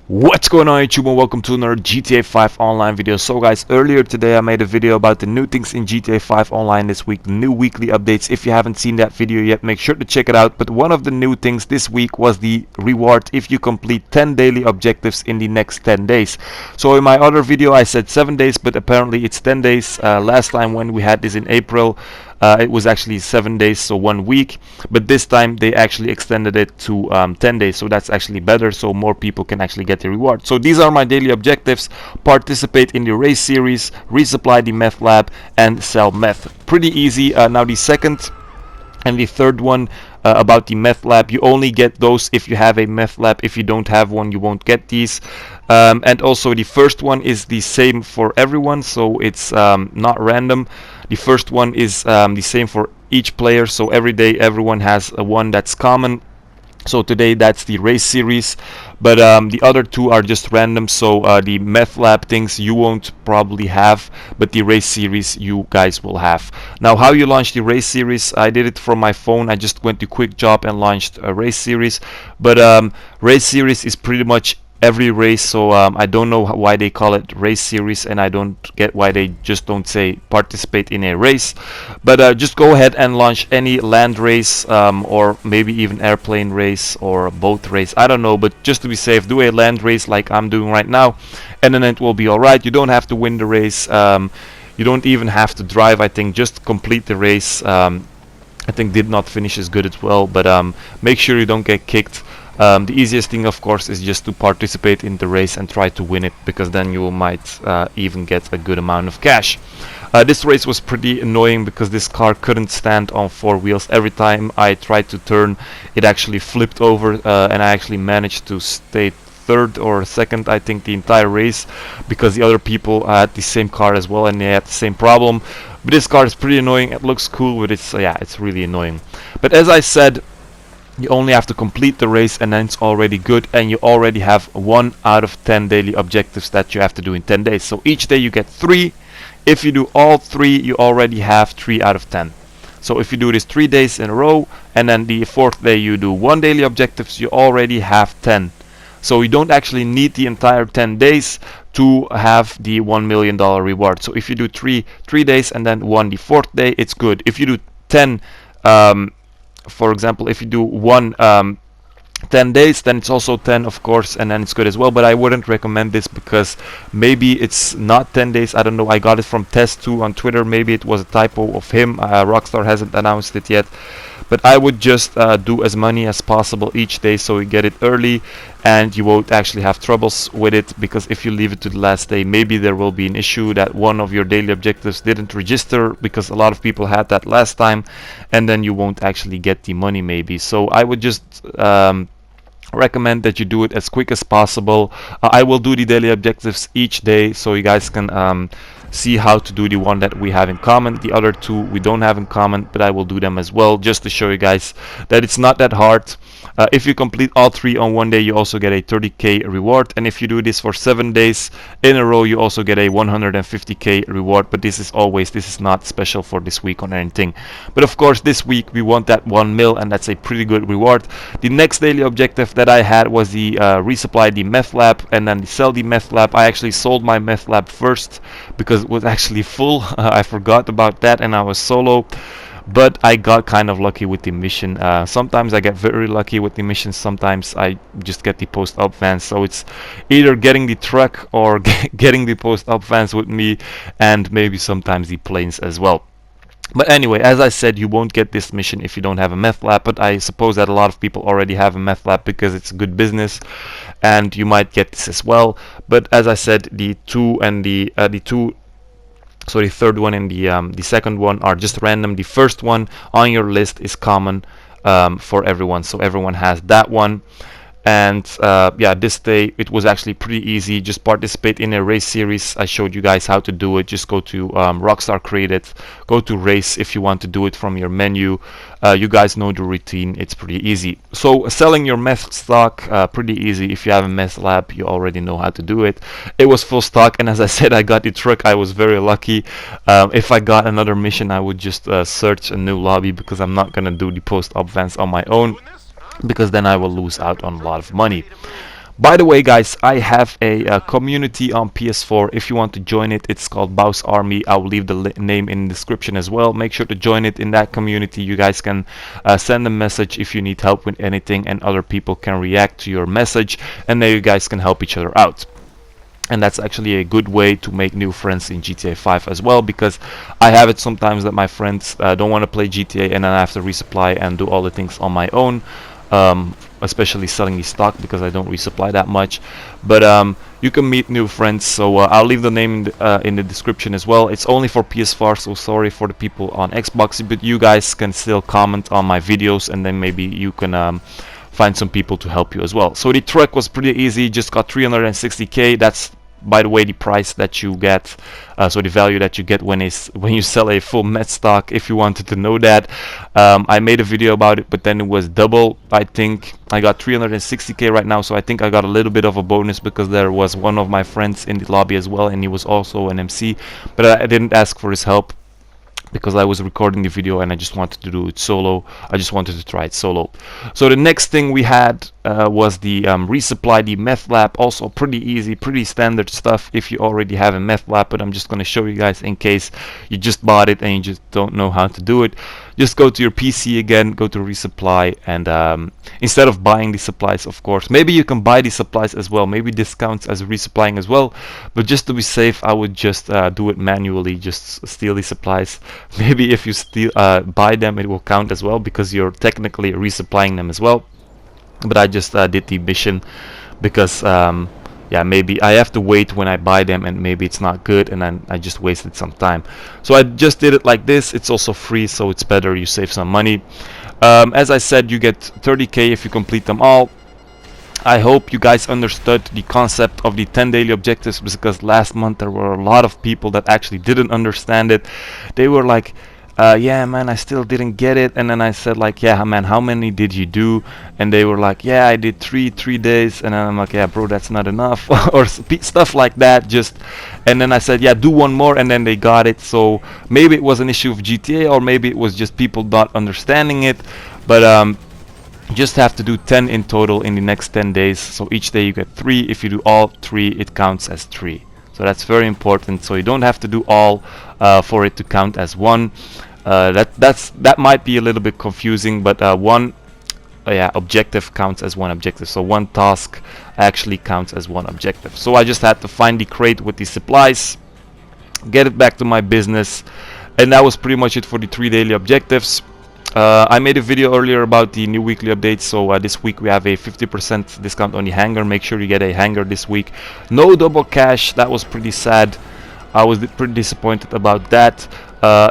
What's going on YouTube, and welcome to another GTA 5 online video. So guys, earlier today I made a video about the new things in GTA 5 online this week, the new weekly updates. If you haven't seen that video yet, make sure to check it out. But one of the new things this week was the reward if you complete 10 daily objectives in the next 10 days. So in my other video I said 7 days, but apparently it's 10 days. Last time when we had this in April, it was actually 7 days, so 1 week, but this time they actually extended it to 10 days, so that's actually better, so more people can actually get the reward. So these are my daily objectives: participate in the race series, resupply the meth lab, and sell meth. Pretty easy. Now the second and the third one, about the meth lab, you only get those if you have a meth lab. If you don't have one, you won't get these. And also the first one is the same for everyone, so it's not random. The first one is the same for each player, so every day everyone has one that's common. So today that's the race series, but the other two are just random. So the meth lab things you won't probably have, but the race series you guys will have. Now, how you launch the race series, I did it from my phone. I just went to Quick Job and launched a race series, but race series is pretty much every race, so I don't know why they call it race series, and I don't get why they just don't say participate in a race. But just go ahead and launch any land race, or maybe even airplane race or boat race, I don't know, but just to be safe, do a land race like I'm doing right now, and then it will be alright. You don't have to win the race, you don't even have to drive. I think just complete the race. I think did not finish as good as well, but make sure you don't get kicked. The easiest thing, of course, is just to participate in the race and try to win it, because then you might even get a good amount of cash. This race was pretty annoying because this car couldn't stand on four wheels. Every time I tried to turn, it actually flipped over, and I actually managed to stay third or second, I think, the entire race, because the other people had the same car as well and they had the same problem. But this car is pretty annoying. It looks cool, but it's yeah, it's really annoying. But as I said, you only have to complete the race and then it's already good, and you already have 1 out of 10 daily objectives that you have to do in 10 days. So each day you get 3. If you do all 3, you already have 3 out of 10. So if you do this 3 days in a row, and then the 4th day you do 1 daily objectives, you already have 10. So you don't actually need the entire 10 days to have the $1 million reward. So if you do 3 days and then 1 the 4th day, it's good. If you do 10, for example, if you do 10 days, then it's also 10, of course, and then it's good as well. But I wouldn't recommend this because maybe it's not 10 days. I don't know. I got it from Test2 on Twitter. Maybe it was a typo of him. Rockstar hasn't announced it yet. But I would just do as many as possible each day, so you get it early and you won't actually have troubles with it. Because if you leave it to the last day, maybe there will be an issue that one of your daily objectives didn't register, because a lot of people had that last time, and then you won't actually get the money maybe. So I would just recommend that you do it as quick as possible. I will do the daily objectives each day, so you guys can see how to do the one that we have in common. The other two we don't have in common, but I will do them as well, just to show you guys that it's not that hard. If you complete all 3 on one day, you also get a 30k reward, and if you do this for 7 days in a row, you also get a 150k reward. But this is not special for this week or anything. But of course, this week we want that 1 mil, and that's a pretty good reward. The next daily objective that I had was the resupply the meth lab and then sell the meth lab. I actually sold my meth lab first because it was actually full. I forgot about that, and I was solo. But I got kind of lucky with the mission. Sometimes I get very lucky with the missions, sometimes I just get the post-up vans. So it's either getting the truck or getting the post-up vans with me, and maybe sometimes the planes as well. But anyway, as I said, you won't get this mission if you don't have a meth lab, but I suppose that a lot of people already have a meth lab because it's a good business, and you might get this as well. But as I said, the third one and the second one are just random. The first one on your list is common for everyone, so everyone has that one. And yeah, this day it was actually pretty easy. Just participate in a race series. I showed you guys how to do it. Just go to Rockstar Created, go to race if you want to do it from your menu. You guys know the routine. It's pretty easy. So selling your meth stock, pretty easy. If you have a meth lab, you already know how to do it. It was full stock, and as I said, I got the truck. I was very lucky. If I got another mission, I would just search a new lobby, because I'm not gonna do the post-up vans on my own, because then I will lose out on a lot of money. By the way, guys, I have a community on PS4. If you want to join it, it's called Baws Army. I'll leave the name in the description as well. Make sure to join it. In that community, you guys can send a message if you need help with anything, and other people can react to your message, and then you guys can help each other out. And that's actually a good way to make new friends in GTA 5 as well, because I have it sometimes that my friends don't want to play GTA, and then I have to resupply and do all the things on my own, especially selling the stock, because I don't resupply that much. But you can meet new friends, so I'll leave the name in the description as well. It's only for PS4, so sorry for the people on Xbox, but you guys can still comment on my videos, and then maybe you can find some people to help you as well. So the truck was pretty easy, just got 360k. That's, by the way, the price that you get, so the value that you get when you sell a full meth stock, if you wanted to know that. I made a video about it, but then it was double. I think I got 360k right now, so I think I got a little bit of a bonus because there was one of my friends in the lobby as well, and he was also an MC, but I didn't ask for his help because I was recording the video and I just wanted to do it solo. I just wanted to try it solo. So the next thing we had was the Resupply the Meth Lab. Also pretty easy, pretty standard stuff if you already have a meth lab, but I'm just going to show you guys in case you just bought it and you just don't know how to do it. Just go to your PC again, go to Resupply, and instead of buying the supplies, of course, maybe you can buy the supplies as well, maybe discounts as resupplying as well, but just to be safe, I would just do it manually, just steal the supplies. Maybe if you steal buy them, it will count as well, because you're technically resupplying them as well. But I just did the mission because yeah, maybe I have to wait when I buy them, and maybe it's not good, and then I just wasted some time. So I just did it like this. It's also free, so it's better, you save some money. As I said, you get 30k if you complete them all. I hope you guys understood the concept of the 10 daily objectives, because last month there were a lot of people that actually didn't understand it. They were like, yeah man, I still didn't get it. And then I said like, yeah man, how many did you do? And they were like, yeah, I did 3 days. And then I'm like, yeah bro, that's not enough. Or stuff like that. Just, and then I said, yeah, do one more, and then they got it. So maybe it was an issue of GTA, or maybe it was just people not understanding it. But just have to do 10 in total in the next 10 days. So each day you get 3. If you do all 3, it counts as 3. So that's very important. So you don't have to do all for it to count as 1. That might be a little bit confusing, but one objective counts as 1 objective. So 1 task actually counts as 1 objective. So I just had to find the crate with the supplies, get it back to my business, and that was pretty much it for the 3 daily objectives. I made a video earlier about the new weekly updates, so this week we have a 50% discount on the hanger. Make sure you get a hanger this week. No double cash, that was pretty sad. I was pretty disappointed about that.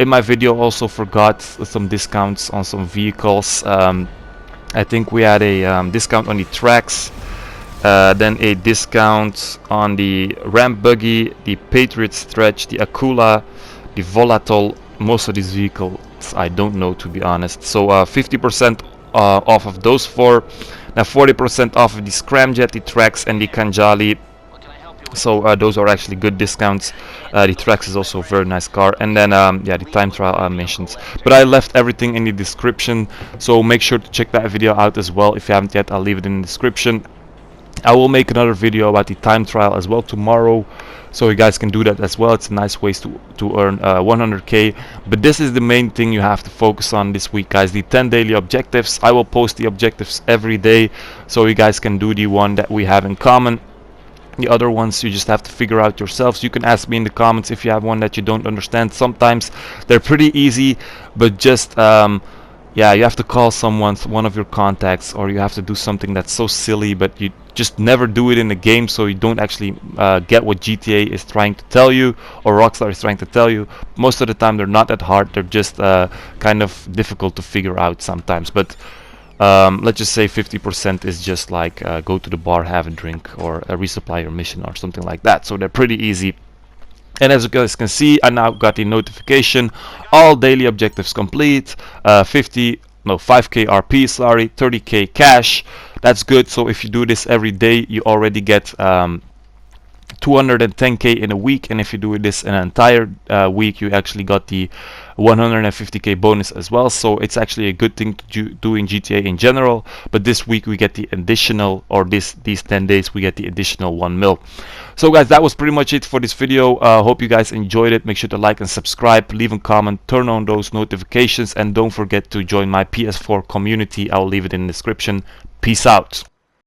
In my video also forgot some discounts on some vehicles. I think we had a discount on the tracks, then a discount on the Ram Buggy, the Patriot Stretch, the Akula, the Volatile. Most of these vehicles I don't know, to be honest. So 50% off of those 4. Now 40% off of the Scramjet, the Trax, and the Kanjali. So those are actually good discounts. The Trax is also a very nice car. And then yeah, the time trial I mentioned. But I left everything in the description, so make sure to check that video out as well. If you haven't yet, I'll leave it in the description. I will make another video about the time trial as well tomorrow, so you guys can do that as well. It's a nice way to earn 100k. But this is the main thing you have to focus on this week, guys, the 10 daily objectives. I will post the objectives every day, so you guys can do the one that we have in common. The other ones you just have to figure out yourselves. You can ask me in the comments if you have one that you don't understand. Sometimes they're pretty easy, but just yeah, you have to call someone, one of your contacts, or you have to do something that's so silly, but you just never do it in the game, so you don't actually get what GTA is trying to tell you, or Rockstar is trying to tell you. Most of the time they're not that hard, they're just kind of difficult to figure out sometimes. But let's just say 50% is just like go to the bar, have a drink, or resupply your mission or something like that. So they're pretty easy. And as you guys can see, I now got the notification, all daily objectives complete, 5k RP, sorry, 30k cash. That's good. So if you do this every day, you already get 210k in a week, and if you do this an entire week, you actually got the 150k bonus as well. So it's actually a good thing to do in GTA in general, but this week we get the additional, or these 10 days we get the additional 1 mil. So guys, that was pretty much it for this video. Hope you guys enjoyed it. Make sure to like and subscribe, leave a comment, turn on those notifications, and don't forget to join my PS4 community. I'll leave it in the description. Peace out.